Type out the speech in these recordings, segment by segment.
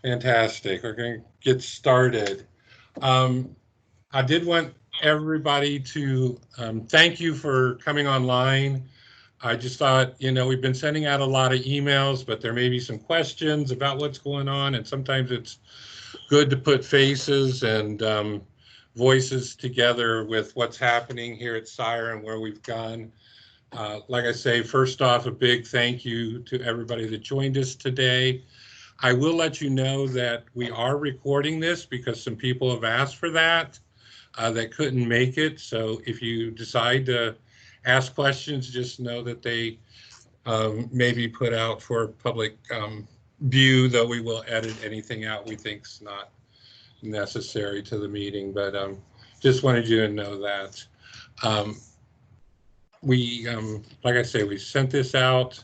Fantastic. We're going to get started. I did want everybody to thank you for coming online. I just thought, we've been sending out a lot of emails, but there may be some questions about what's going on, and sometimes it's good to put faces and voices together with what's happening here at SIRE and where we've gone. Like I say, first off, a big thank you to everybody that joined us today. I will let you know that we are recording this because some people have asked for that couldn't make it. So if you decide to ask questions, just know that they may be put out for public view, though we will edit anything out we think's not necessary to the meeting. But just wanted you to know that. Like I say, we sent this out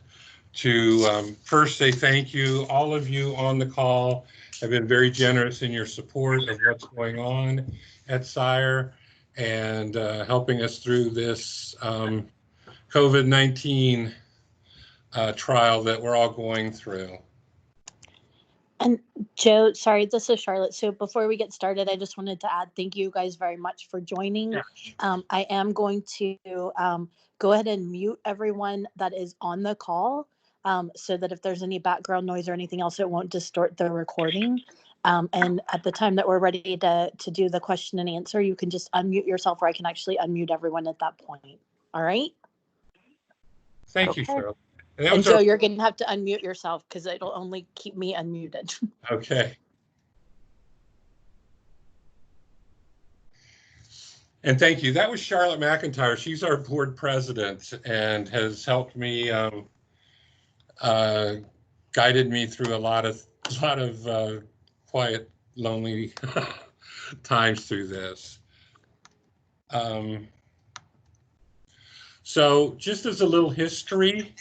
to first say thank you. All of you on the call have been very generous in your support of what's going on at SIRE and helping us through this COVID-19 trial that we're all going through. And Joe, sorry, this is Charlotte. So before we get started, I just wanted to add thank you guys very much for joining. Yeah. I am going to go ahead and mute everyone that is on the call so that if there's any background noise or anything else, it won't distort the recording. And at the time that we're ready to do the question and answer, you can just unmute yourself, or I can actually unmute everyone at that point. All right? Thank you, Charlotte. And Joe, you're going to have to unmute yourself because it'll only keep me unmuted. Okay. And thank you. That was Charlotte McIntyre. She's our board president and has helped me, guided me through a lot of quiet, lonely times through this. So just as a little history,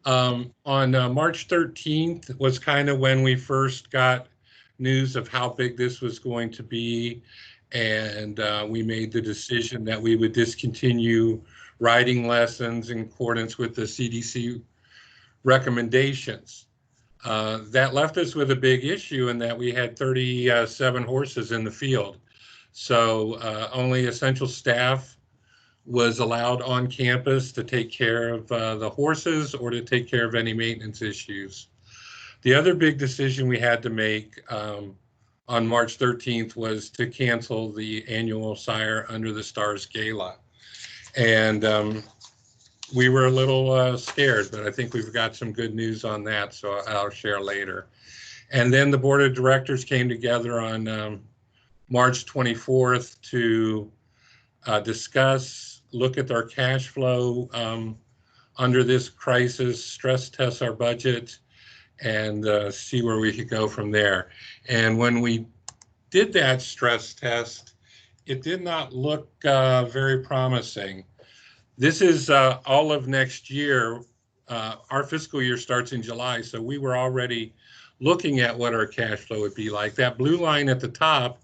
on March 13th was kind of when we first got news of how big this was going to be. And we made the decision that we would discontinue riding lessons in accordance with the CDC recommendations. That left us with a big issue in that we had 37 horses in the field. So only essential staff was allowed on campus to take care of the horses or to take care of any maintenance issues. The other big decision we had to make on March 13th was to cancel the annual SIRE Under the Stars Gala. And we were a little scared, but I think we've got some good news on that, so I'll share later. And then the board of directors came together on March 24th to discuss, look at our cash flow under this crisis, stress test our budget, and see where we could go from there. And when we did that stress test, it did not look very promising. This is all of next year. Our fiscal year starts in July, so we were already looking at what our cash flow would be like. That blue line at the top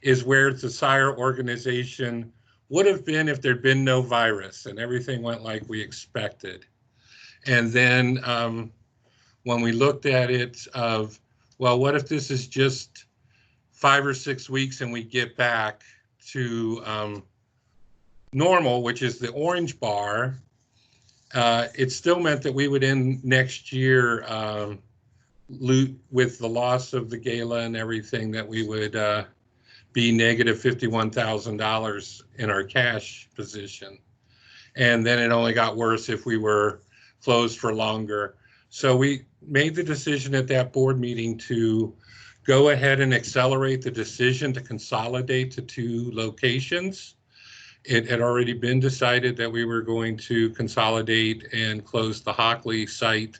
is where the SIRE organization would have been if there'd been no virus and everything went like we expected. And then when we looked at it well, what if this is just 5 or 6 weeks and we get back to normal, which is the orange bar, it still meant that we would end next year with the loss of the gala and everything, that we would be negative $51,000 in our cash position. And then it only got worse if we were closed for longer. So we made the decision at that board meeting to go ahead and accelerate the decision to consolidate to 2 locations. It had already been decided that we were going to consolidate and close the Hockley site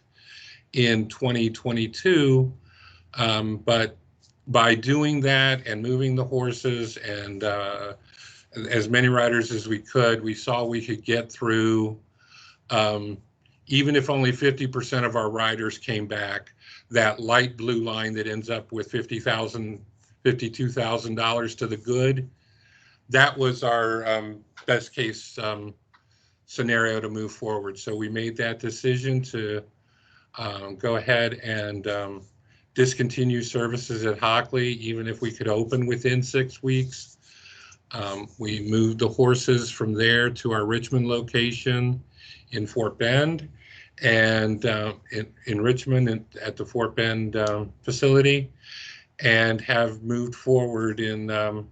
in 2022, but by doing that and moving the horses and as many riders as we could, we saw we could get through, even if only 50% of our riders came back, that light blue line that ends up with $52,000 to the good. That was our best case scenario to move forward. So we made that decision to go ahead and discontinue services at Hockley, even if we could open within 6 weeks. We moved the horses from there to our Richmond location in Fort Bend, and in Richmond at the Fort Bend facility, and have moved forward in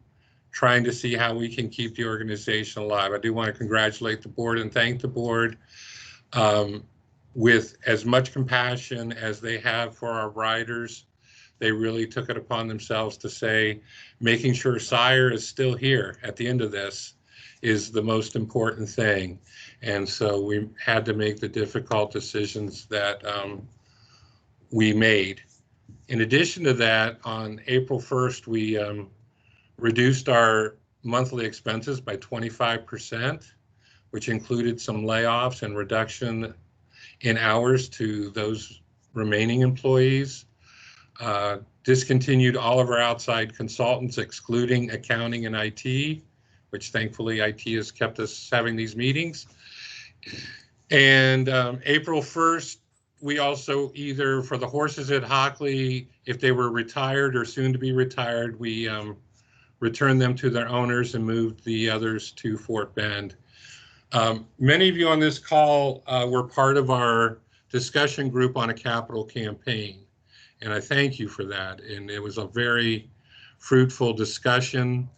trying to see how we can keep the organization alive. I do want to congratulate the board and thank the board. With as much compassion as they have for our riders, they really took it upon themselves to say, making sure SIRE is still here at the end of this is the most important thing. And so we had to make the difficult decisions that we made. In addition to that, on April 1st, we reduced our monthly expenses by 25%, which included some layoffs and reduction in hours to those remaining employees. Discontinued all of our outside consultants, excluding accounting and IT, which thankfully IT has kept us having these meetings. And April 1st, we also either, for the horses at Hockley, if they were retired or soon to be retired, we returned them to their owners and moved the others to Fort Bend. Many of you on this call were part of our discussion group on a capital campaign, and I thank you for that. And it was a very fruitful discussion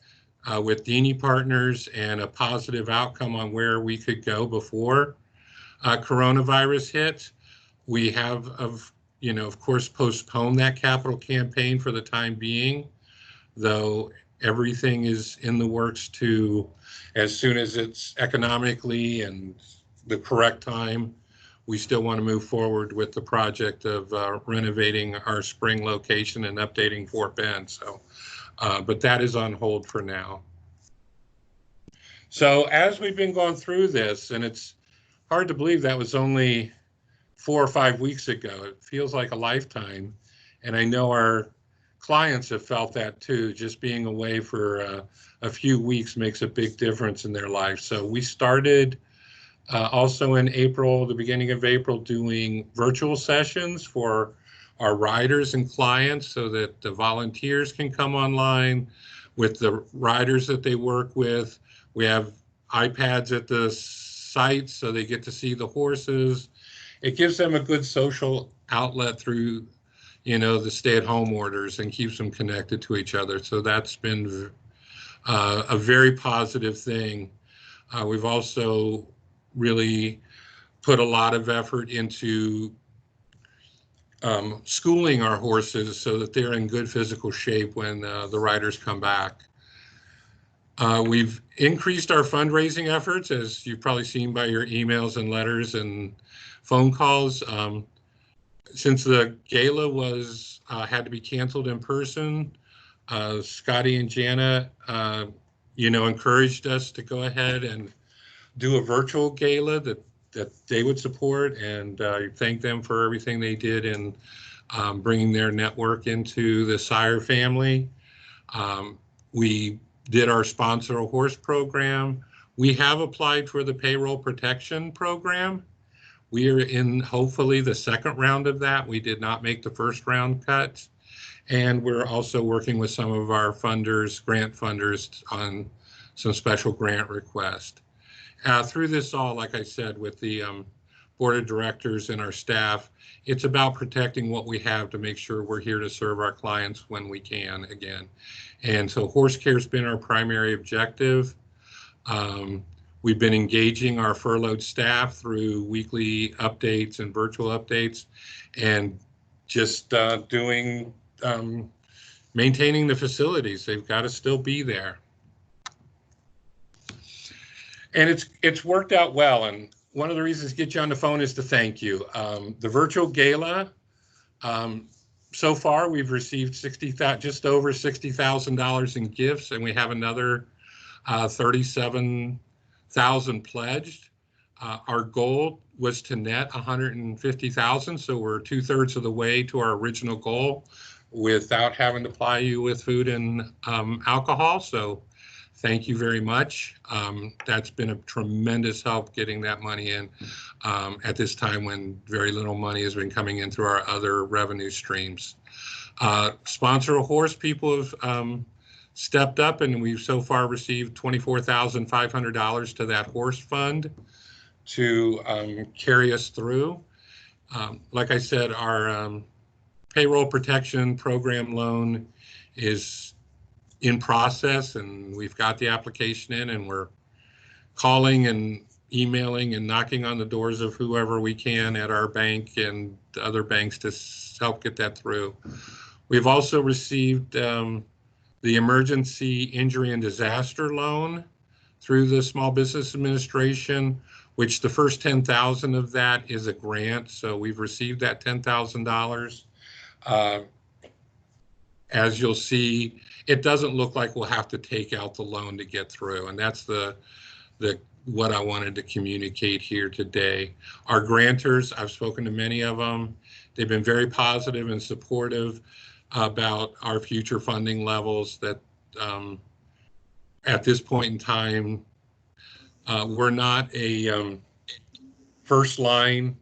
with Dini partners and a positive outcome on where we could go before coronavirus hit. We have, of course, postponed that capital campaign for the time being, though everything is in the works to, as soon as it's economically and the correct time, we still want to move forward with the project of renovating our spring location and updating Fort Bend. So, but that is on hold for now. So as we've been going through this, and it's hard to believe that was only 4 or 5 weeks ago. It feels like a lifetime. And I know our clients have felt that too. Just being away for a few weeks makes a big difference in their life. So we started also in April, the beginning of April, doing virtual sessions for our riders and clients so that the volunteers can come online with the riders that they work with. We have iPads at the site so they get to see the horses. It gives them a good social outlet through, the stay-at-home orders and keeps them connected to each other. So that's been a very positive thing. We've also really put a lot of effort into schooling our horses so that they're in good physical shape when the riders come back. We've increased our fundraising efforts, as you've probably seen by your emails and letters and phone calls. Since the gala was had to be canceled in person, Scotty and Jana, encouraged us to go ahead and do a virtual gala that they would support, and thank them for everything they did in bringing their network into the SIRE family. We did our sponsor a horse program. We have applied for the payroll protection program. We are in hopefully the second round of that. We did not make the first round cut. And we're also working with some of our funders, grant funders, on some special grant requests. Through this all, like I said, with the board of directors and our staff, it's about protecting what we have to make sure we're here to serve our clients when we can again. And so horse care has been our primary objective. We've been engaging our furloughed staff through weekly updates and virtual updates, and just maintaining the facilities. They've got to still be there. And it's worked out well. And one of the reasons to get you on the phone is to thank you. The virtual gala, so far we've received just over $60,000 in gifts, and we have another 37,000 pledged. Our goal was to net 150,000, so we're 2/3 of the way to our original goal without having to ply you with food and alcohol. So thank you very much. That's been a tremendous help getting that money in at this time when very little money has been coming in through our other revenue streams. Sponsor a horse people have stepped up, and we've so far received $24,500 to that horse fund to carry us through. Like I said, our payroll protection program loan is in process, and we've got the application in, and we're calling and emailing and knocking on the doors of whoever we can at our bank and other banks to help get that through. We've also received the emergency injury and disaster loan through the Small Business Administration, which the first 10,000 of that is a grant. So we've received that $10,000. As you'll see, it doesn't look like we'll have to take out the loan to get through, and that's what I wanted to communicate here today. Our grantors, I've spoken to many of them. They've been very positive and supportive about our future funding levels. That at this point in time, we're not a first line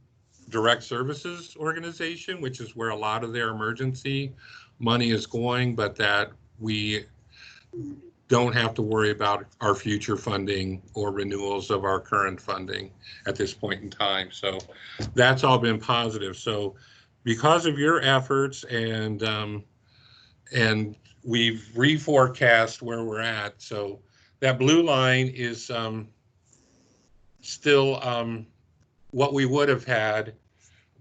direct services organization, which is where a lot of their emergency money is going, but that we don't have to worry about our future funding or renewals of our current funding at this point in time. So that's all been positive. So because of your efforts and we've reforecast where we're at. So that blue line is still what we would have had,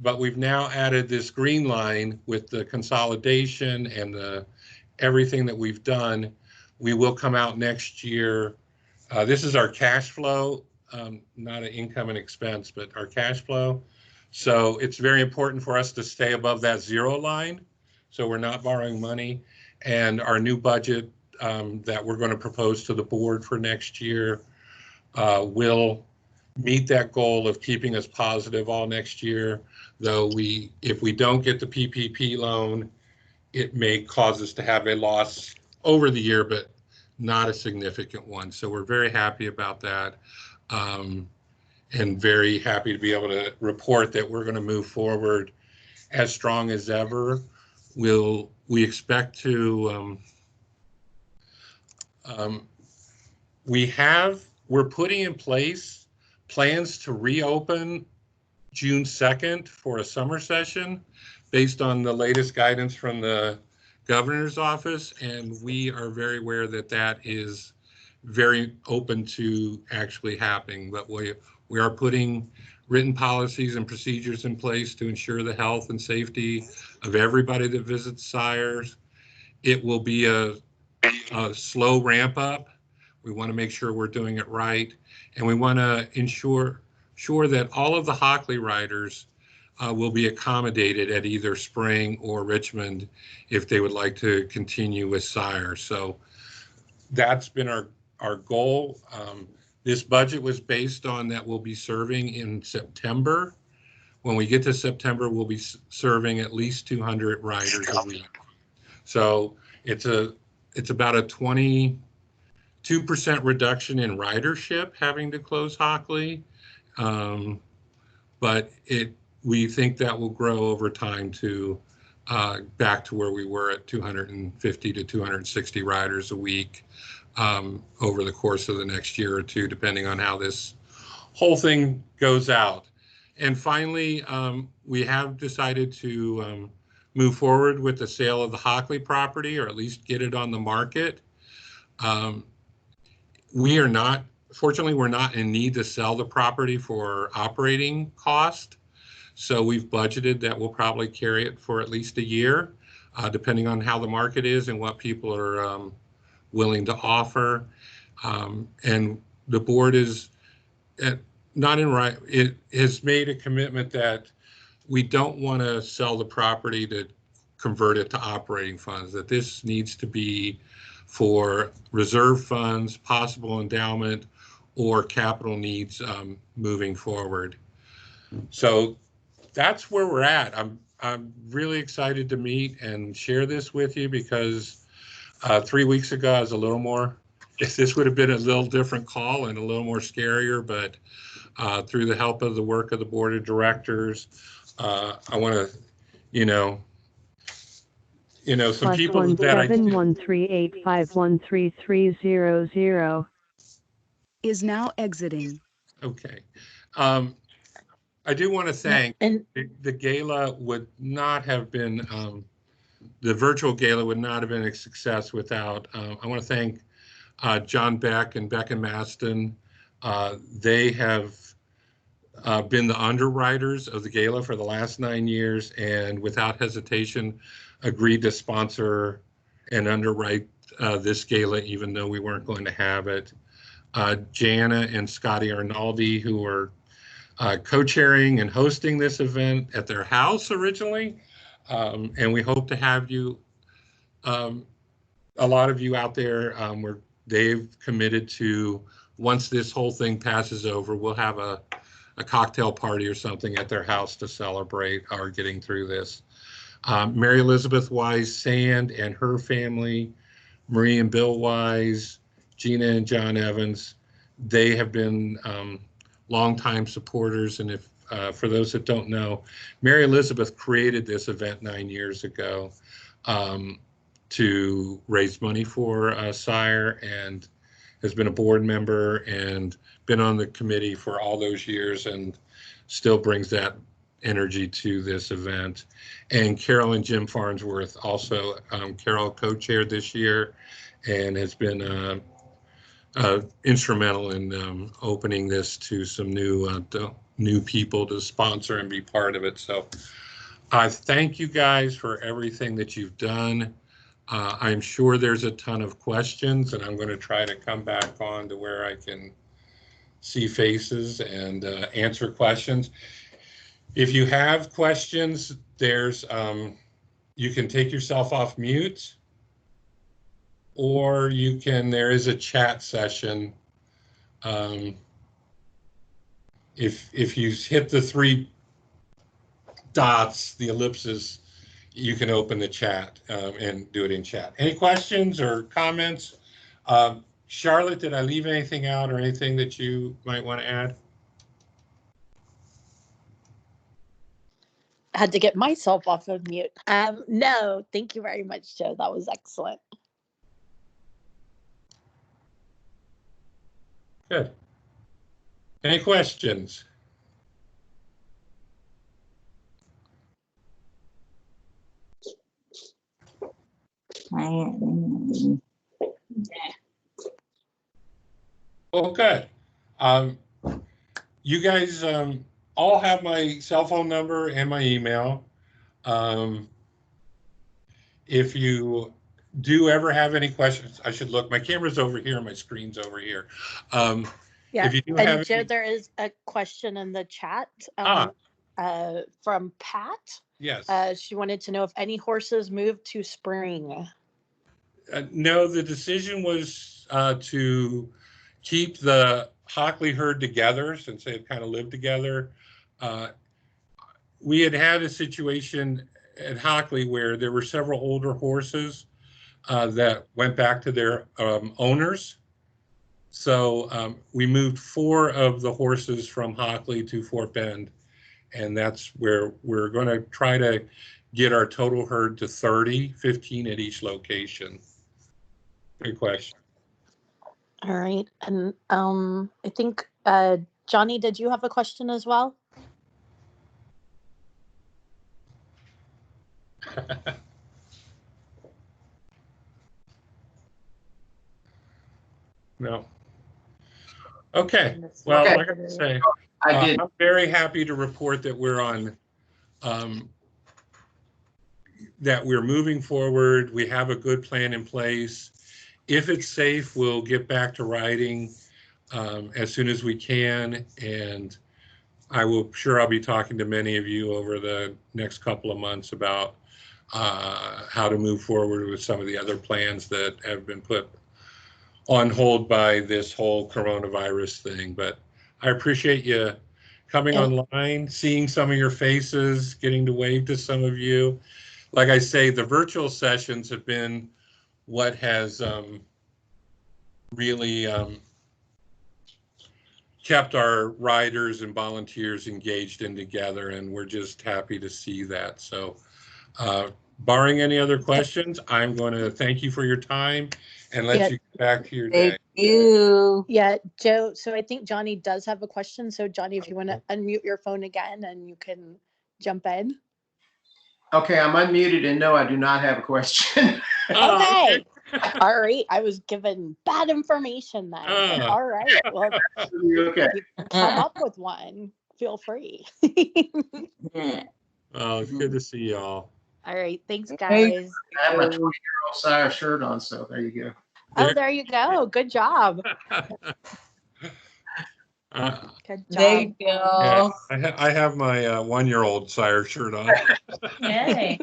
but we've now added this green line with the consolidation and everything that we've done. We will come out next year. This is our cash flow, not an income and expense, but our cash flow. So it's very important for us to stay above that zero line, so we're not borrowing money. And our new budget that we're going to propose to the board for next year will meet that goal of keeping us positive all next year. Though if we don't get the PPP loan, it may cause us to have a loss over the year, but not a significant one. So we're very happy about that, and very happy to be able to report that we're going to move forward as strong as ever. We expect to, we're putting in place plans to reopen June 2nd for a summer session based on the latest guidance from the governor's office, and we are very aware that that is very open to actually happening. But we are putting written policies and procedures in place to ensure the health and safety of everybody that visits SIRE's. It will be a slow ramp up. We want to make sure we're doing it right, and we want to ensure that all of the Hockley riders will be accommodated at either Spring or Richmond if they would like to continue with SIRE. So that's been our goal. This budget was based on that we'll be serving in September. When we get to September, we'll be serving at least 200 riders a week. So it's about a 22% reduction in ridership having to close Hockley. But we think that will grow over time to back to where we were at 250 to 260 riders a week over the course of the next year or two, depending on how this whole thing goes out. And finally, we have decided to move forward with the sale of the Hockley property, or at least get it on the market. Fortunately, we're not in need to sell the property for operating cost. So we've budgeted that we'll probably carry it for at least a year, depending on how the market is and what people are willing to offer. And the board is it has made a commitment that we don't want to sell the property to convert it to operating funds, that this needs to be for reserve funds, possible endowment, or capital needs moving forward. So that's where we're at. I'm really excited to meet and share this with you because 3 weeks ago I was a little more this would have been a little different call and a little more scarier, but through the help of the work of the board of directors, I want to, some people that I 17138513300 is now exiting. Okay. I do want to thank the gala would not have been, the virtual gala would not have been a success without, I want to thank John Beck and Beck and Maston. They have been the underwriters of the gala for the last 9 years and without hesitation agreed to sponsor and underwrite this gala, even though we weren't going to have it. Jana and Scotty Arnaldi, who are co-chairing and hosting this event at their house originally. And we hope to have you, a lot of you out there, where they've committed to, once this whole thing passes over, we'll have a cocktail party or something at their house to celebrate our getting through this. Mary Elizabeth Wise Sand and her family, Marie and Bill Wise, Gina and John Evans, they have been longtime supporters. And if for those that don't know, Mary Elizabeth created this event 9 years ago to raise money for SIRE, and has been a board member and been on the committee for all those years and still brings that energy to this event. And Carol and Jim Farnsworth also, Carol co-chaired this year and has been instrumental in opening this to some new people to sponsor and be part of it. So I thank you guys for everything that you've done. I'm sure there's a ton of questions, and I'm going to try to come back on to where I can see faces and answer questions. If you have questions, there's you can take yourself off mute, or you can, there is a chat session. If you hit the 3 dots, the ellipses, you can open the chat and do it in chat. Any questions or comments? Charlotte, did I leave anything out or anything that you might want to add? I had to get myself off of mute. No, thank you very much, Joe. That was excellent. Good. Any questions? Well, good. You guys all have my cell phone number and my email. If you do ever have any questions, I should look. My camera's over here, my screen's over here. Yeah, if you do and have Joe, any, there is a question in the chat from Pat. yes. She wanted to know if any horses moved to spring. No, the decision was to keep the Hockley herd together since they had kind of lived together. We had a situation at Hockley where there were several older horses that went back to their owners. So we moved 4 of the horses from Hockley to Fort Bend, and that's where we're going to try to get our total herd to 30, 15 at each location. Good question. All right, and I think Johnny, did you have a question as well? No. Okay. Well, Okay. like I say, I did. I'm very happy to report that we're on, that we're moving forward. We have a good plan in place. If it's safe, we'll get back to riding as soon as we can. And I'll be talking to many of you over the next couple of months about how to move forward with some of the other plans that have been put on hold by this whole coronavirus thing. But I appreciate you coming online, seeing some of your faces, getting to wave to some of you. Like I say, the virtual sessions have been what has really kept our riders and volunteers engaged and together, and we're just happy to see that. So barring any other questions, I'm going to thank you for your time and let you get back to your day. Thank you. Yeah, Joe, so I think Johnny does have a question. So Johnny, if you want to unmute your phone again and you can jump in. Okay, I'm unmuted, and no, I do not have a question. Okay. All right. I was given bad information then. But all right. Well, Okay. you come up with one. Feel free. Oh, it's good to see y'all. All right. Thanks, Thank guys. I have my 20-year-old SIRE shirt on, so there you go. Oh, there you go. Good job. Good There job. you Yeah, go. I have my 1-year-old SIRE shirt on. Yay.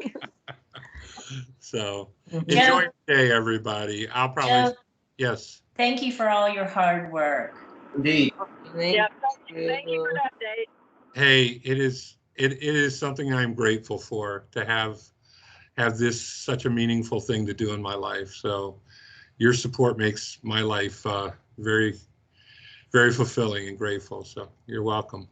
So Joe, enjoy your day, everybody. I'll probably, Joe, yes. thank you for all your hard work. Indeed. Thank Thank you for the update. Hey, it is something I'm grateful for, to have this such a meaningful thing to do in my life. So your support makes my life very, very fulfilling and grateful. So you're welcome.